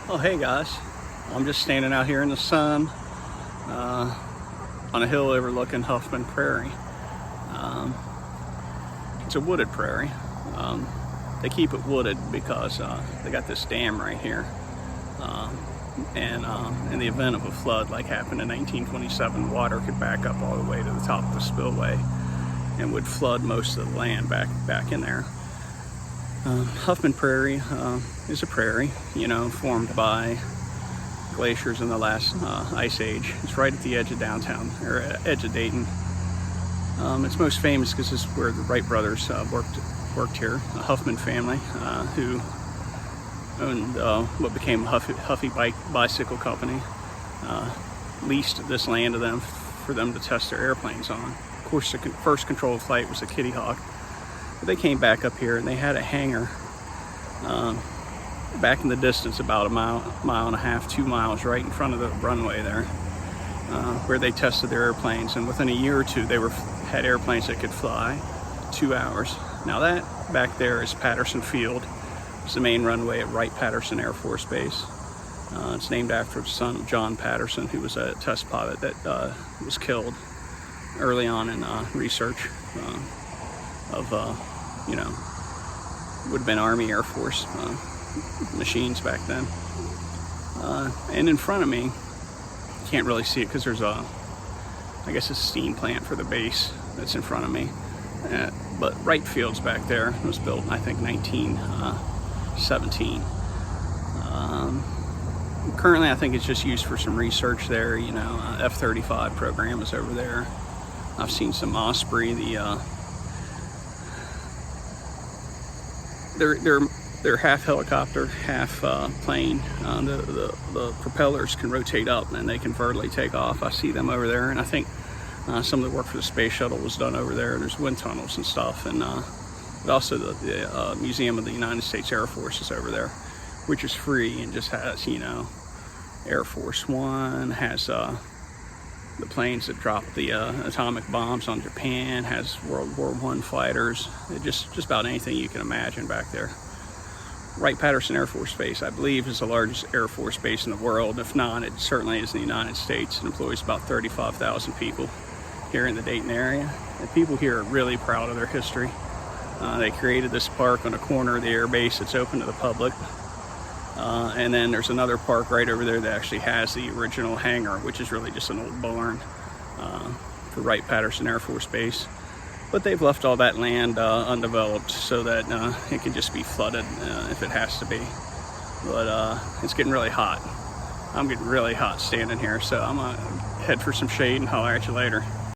Oh, hey guys, I'm just standing out here in the sun on a hill overlooking Huffman Prairie. It's a wooded prairie. They keep it wooded because they got this dam right here. And in the event of a flood like happened in 1927, water could back up all the way to the top of the spillway and would flood most of the land back in there. Huffman Prairie is a prairie, formed by glaciers in the last ice age. It's right at the edge of downtown, or edge of Dayton. It's most famous because this is where the Wright Brothers worked here, a Huffman family who owned what became Huffy Bicycle Company, leased this land to them for them to test their airplanes on. Of course, the first controlled flight was a Kitty Hawk. But they came back up here and they had a hangar back in the distance, about a mile and a half, 2 miles, right in front of the runway there, where they tested their airplanes. And within a year or two, they had airplanes that could fly 2 hours. Now that back there is Patterson Field. It's the main runway at Wright-Patterson Air Force Base. It's named after the son of John Patterson, who was a test pilot that was killed early on in research of would have been Army Air Force machines back then. And in front of me, you can't really see it because there's I guess a steam plant for the base that's in front of me. But Wright Field's back there. It was built, I think, 1917. Currently, I think it's just used for some research there. F-35 program is over there. I've seen some Osprey, they're half helicopter, half plane. The propellers can rotate up and they can vertically take off. I see them over there, and I think some of the work for the space shuttle was done over there. There's wind tunnels and stuff, and but also the Museum of the United States Air Force is over there, which is free and just has Air Force One, has the planes that dropped the atomic bombs on Japan, has World War I fighters, just about anything you can imagine back there. Wright-Patterson Air Force Base, I believe, is the largest Air Force base in the world. If not, it certainly is in the United States. It employs about 35,000 people here in the Dayton area. And people here are really proud of their history. They created this park on a corner of the air base that's open to the public. And then there's another park right over there that actually has the original hangar, which is really just an old barn for Wright-Patterson Air Force Base. But they've left all that land undeveloped so that it can just be flooded if it has to be. But it's getting really hot. I'm getting really hot standing here, so I'm gonna head for some shade and holler at you later.